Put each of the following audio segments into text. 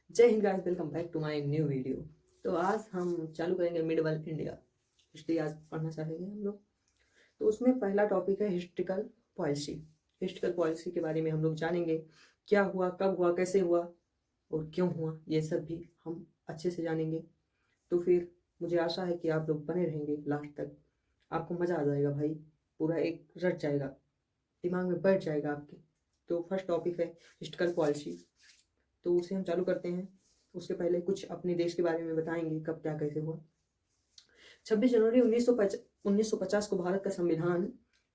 जय हिंद guys, welcome back to my new video. तो आज हम चालू करेंगे मिडवल इंडिया हिस्ट्री। आज पढ़ना चाहेंगे हम लोग। तो उसमें पहला टॉपिक है हिस्ट्रिकल पॉलिसी। हिस्ट्रिकल पॉलिसी के बारे में हम लोग जानेंगे, क्या हुआ, कब हुआ, कैसे हुआ और क्यों हुआ, ये सब भी हम अच्छे से जानेंगे। तो फिर मुझे आशा है कि आप लोग बने रहेंगे लास्ट तक। आपको मज़ा आ जाएगा भाई, पूरा एक रट जाएगा, दिमाग में बैठ जाएगा आपके। तो फर्स्ट टॉपिक है हिस्ट्रिकल पॉलिसी। तो उसे हम चालू करते हैं। उसके पहले कुछ अपने देश के बारे में बताएंगे, कब क्या कैसे हुआ। 26 जनवरी 1950 को भारत का संविधान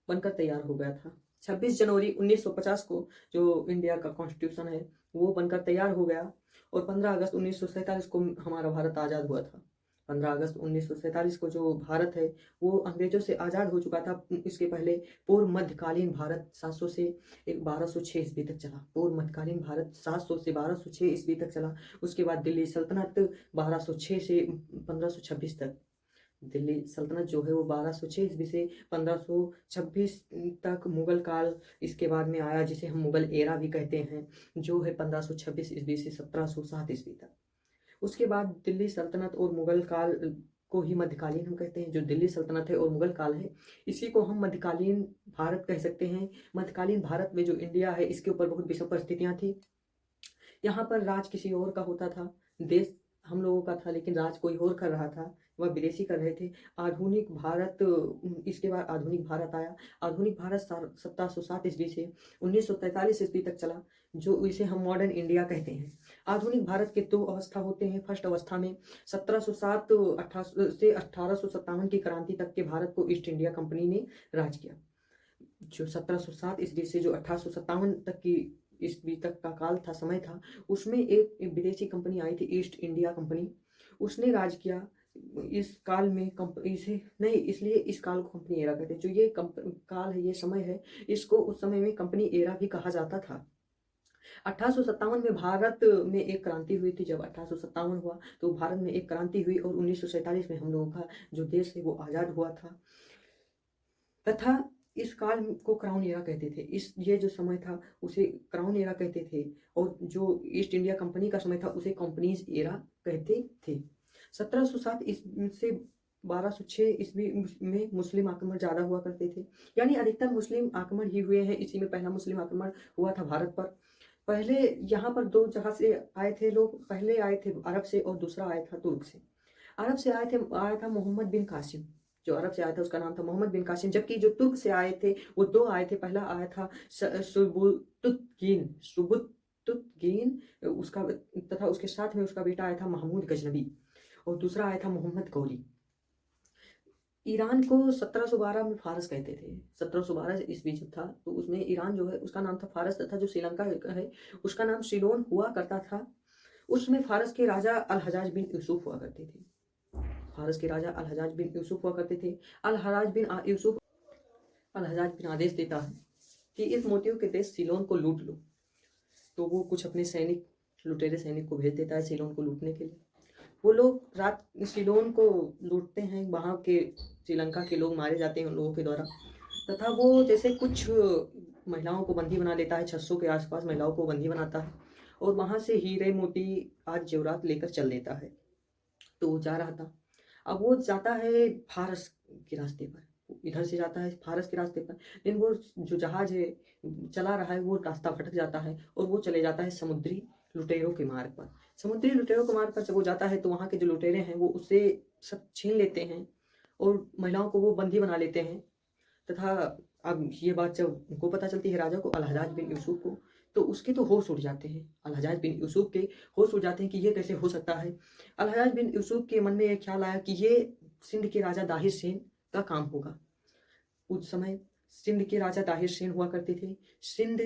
बनकर तैयार हो गया था। 26 जनवरी 1950 को जो इंडिया का कॉन्स्टिट्यूशन है वो बनकर तैयार हो गया। और 15 अगस्त 1947 को हमारा भारत आज़ाद हुआ था। 15 अगस्त 1947 को जो भारत है वो अंग्रेजों से आज़ाद हो चुका था। इसके पहले पूर्व मध्यकालीन भारत 700 से 1206 ईस्वी तक चला। पूर्व मध्यकालीन भारत 700 से 1206 ईस्वी तक चला। उसके बाद दिल्ली सल्तनत 1206 से 1526 तक। दिल्ली सल्तनत जो है वो 1206 ईस्वी से 1526 तक मुगल काल इसके बाद में आया, जिसे हम मुगल एरा भी कहते हैं, जो है 1526 ईस्वी से 1707 ईस्वी तक। उसके बाद दिल्ली सल्तनत और मुगल काल को ही मध्यकालीन हम कहते हैं। जो दिल्ली सल्तनत है और मुगल काल है, इसी को हम मध्यकालीन भारत कह सकते हैं। मध्यकालीन भारत में जो इंडिया है इसके ऊपर बहुत विषम परिस्थितियां थी। यहाँ पर राज किसी और का होता था, देश हम लोगों का था, लेकिन राज कोई और कर रहा था, वह विदेशी कर रहे थे। आधुनिक भारत, इसके बाद आधुनिक भारत आया। आधुनिक भारत 1707 ईस्वी से 1943 ईस्वी तक चला, जो इसे हम मॉडर्न इंडिया कहते हैं। आधुनिक भारत के दो अवस्था होते हैं। फर्स्ट अवस्था में 1707 से 1857 की क्रांति तक के भारत को ईस्ट इंडिया कंपनी ने राज किया। जो 1707 ईस्वी से जो 1857 तक की ईस्वी तक का काल था, समय था, उसमें एक विदेशी कंपनी आई थी, ईस्ट इंडिया कंपनी। उसने राज किया। इस काल में इसे नहीं, इसलिए इस काल को कंपनी एरा कहते हैं। जो ये काल है, ये समय है, इसको उस समय में कंपनी एरा भी कहा जाता था। 1857 में भारत में एक क्रांति हुई थी। जब 1857 हुआ तो भारत में एक क्रांति हुई और 1947 में हम लोगों का जो देश है वो आज़ाद हुआ था। तथा इस काल को क्राउन एरा कहते थे। ये जो समय था उसे क्राउन एरा कहते थे, और जो ईस्ट इंडिया कंपनी का समय था उसे कंपनीज एरा कहते थे। 1707 से 1206 ईस्वी में मुस्लिम आक्रमण ज़्यादा हुआ करते थे, यानी अधिकतर मुस्लिम आक्रमण ही हुए हैं। इसी में पहला मुस्लिम आक्रमण हुआ था भारत पर। पहले यहाँ पर दो जगह से आए थे लोग। पहले आए थे अरब से और दूसरा आया था तुर्क से। अरब से आया था मोहम्मद बिन कासिम। जो अरब से आया था उसका नाम था मोहम्मद बिन कासिम। जबकि जो तुर्क से आए थे वो दो आए थे। पहला आया था सुबुतुतगीन उसका, तथा उसके साथ में उसका बेटा आया था महमूद गजनबी, और दूसरा आया था मोहम्मद गौरी। ईरान को 1712 में फारस कहते थे। 1712 ईस्वी जब था तो उसमें ईरान जो है उसका नाम था फारस, तथा जो श्रीलंका है उसका नाम सीलोन हुआ करता था। उसमें फारस के राजा अल हजाज बिन यूसुफ हुआ करते थे। फारस के राजा अल हजाज बिन यूसुफ हुआ करते थे। अल हजाज बिन यूसुफ अल हजाज बिन आदेश देता है कि इस मोतियों के देश सीलोन को लूट लो। तो वो कुछ अपने सैनिक, लुटेरे सैनिक को भेज देता है सीलोन को लूटने के लिए। वो लोग रात सीलोन को लूटते हैं। वहाँ के श्रीलंका के लोग मारे जाते हैं उन लोगों के द्वारा। तथा वो जैसे कुछ महिलाओं को बंदी बना लेता है, 600 के आसपास महिलाओं को बंदी बनाता है, और वहाँ से हीरे मोती आज जेवरात लेकर चल देता है। तो वो जा रहा था। अब वो जाता है फारस के रास्ते पर, इधर से जाता है फारस के रास्ते पर, लेकिन वो जो जहाज है चला रहा है वो रास्ता भटक जाता है और वो चले जाता है समुद्री लुटेरों के मार्ग पर। समुद्री लुटेरों के मार्ग पर जब वो जाता है तो वहाँ के जो लुटेरे हैं वो उससे सब छीन लेते हैं और महिलाओं को वो बंदी बना लेते हैं। तथा अब ये बात जब उनको पता चलती है, राजा को, अल हजाज बिन यूसुफ को, तो उसके तो होश उड़ जाते हैं। अल हजाज बिन यूसुफ के होश उड़ जाते हैं कि ये कैसे हो सकता है। अल हजाज बिन यूसुफ के मन में ये ख्याल आया कि ये सिंध के राजा दाहिर सेन का काम होगा। उस समय सिंध के राजा दाहिर सेन हुआ करते थे। सिंध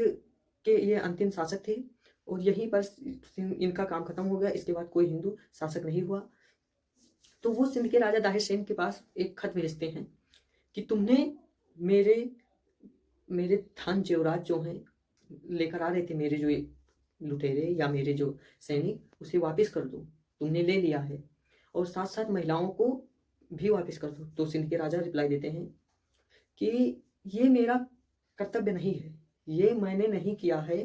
के ये अंतिम शासक थे और यहीं पर इनका काम खत्म हो गया। इसके बाद कोई हिंदू शासक नहीं हुआ। तो वो सिंध के राजा दाहिर सेन के पास एक खत भेजते हैं कि तुमने मेरे मेरे धन जेवरात जो हैं लेकर आ रहे थे, मेरे जो लुटेरे या मेरे जो सैनिक, उसे वापस कर दो, तुमने ले लिया है, और साथ साथ महिलाओं को भी वापस कर दो। तो सिंध के राजा रिप्लाई देते हैं कि ये मेरा कर्तव्य नहीं है, ये मैंने नहीं किया है,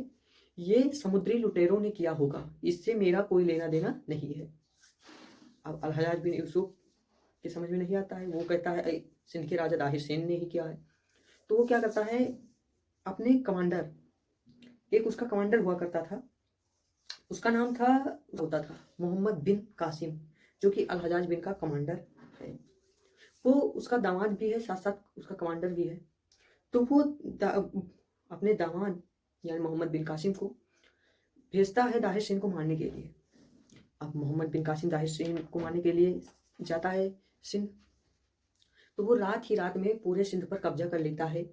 ये समुद्री लुटेरों ने किया होगा, इससे मेरा कोई लेना देना नहीं है। अब अल-हज्जाज बिन यूसुफ के समझ में नहीं आता है, वो कहता है सिंध के राजा दाहिर सेन ने ही किया है। तो वो क्या करता है, अपने कमांडर, एक उसका कमांडर हुआ करता था, उसका नाम था होता था मोहम्मद बिन कासिम, जो कि अल-हज्जाज बिन का कमांडर है। वो उसका दामाद भी है, साथ साथ उसका कमांडर भी है। तो वो अपने दामाद यानी मोहम्मद बिन कासिम को भेजता है दाहिर सेन को मारने के लिए। अब मोहम्मद बिन कासिम दाहिर सेन को मारने के लिए जाता है सिंध। तो वो रात ही रात में पूरे सिंध पर कब्जा कर लेता है,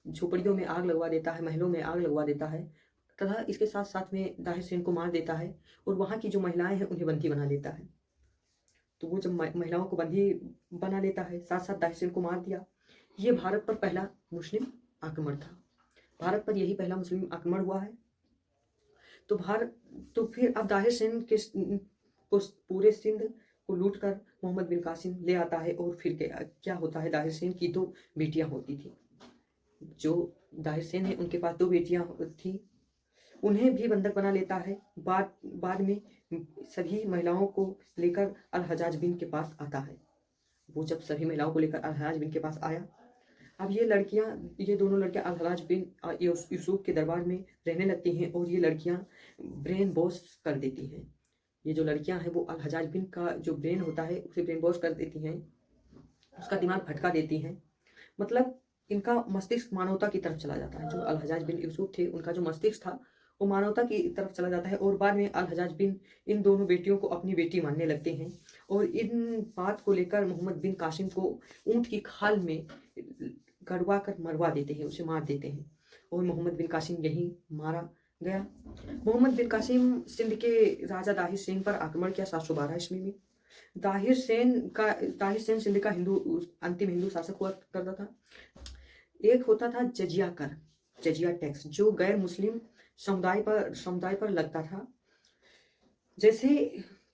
झोपड़ियों में आग लगवा देता है, महलों में आग लगवा देता है, तथा इसके साथ साथ में दाहिर सेन को मार देता है और वहाँ की जो महिलाएं हैं उन्हें बंदी बना लेता है। तो वो जब महिलाओं को बंदी बना लेता है, साथ साथ दाहिर सेन को मार दिया। ये भारत पर पहला मुस्लिम आक्रमण था, भारत पर यही पहला मुस्लिम आक्रमण हुआ है। तो फिर अब दाहिर सेन के पूरे सिंध को लूट कर मोहम्मद बिन कासिम ले आता है। और फिर क्या होता है, दाहिर सेन की 2 बेटियां होती थी। जो दाहिर सेन है उनके पास 2 बेटियां थी, उन्हें भी बंधक बना लेता है। बाद में सभी महिलाओं को लेकर अल-हज्जाज बिन के पास आता है। वो जब सभी महिलाओं को लेकर अल-हज्जाज बिन के पास आया, अब ये दोनों लड़कियां अल-हज्जाज बिन यूसुफ के दरबार में रहने लगती हैं और ये लड़कियां ब्रेन वॉश कर देती हैं। ये जो लड़कियां हैं वो अल-हज्जाज बिन का जो ब्रेन होता है उसे ब्रेन वॉश कर देती हैं, उसका दिमाग भटका देती हैं। मतलब इनका मस्तिष्क मानवता की तरफ चला जाता है। जो अल-हज्जाज बिन यूसुफ थे उनका जो मस्तिष्क था वो मानवता की तरफ चला जाता है और बाद में अल-हज्जाज बिन इन दोनों बेटियों को अपनी बेटी मानने लगते हैं और इन बात को लेकर मोहम्मद बिन कासिम को ऊंट की खाल में गड़वा कर मरवा देते हैं, उसे मार देते हैं और मोहम्मद बिन कासिम यहीं मारा गया। मोहम्मद बिन कासिम सिंध के राजा दाहिर सेन पर आक्रमण किया 712 ईस्वी में। दाहिर सेन सिंध का अंतिम हिंदू शासक हुआ करता था। एक होता था जजिया टैक्स, जो गैर मुस्लिम समुदाय पर लगता था। जैसे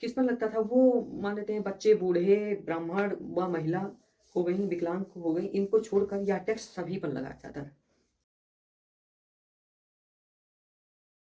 किस पर लगता था, वो मान लेते हैं बच्चे, बूढ़े, ब्राह्मण व महिला हो गई, विकलांग हो गई, इनको छोड़कर यह टैक्स सभी पर लगाया जाता था।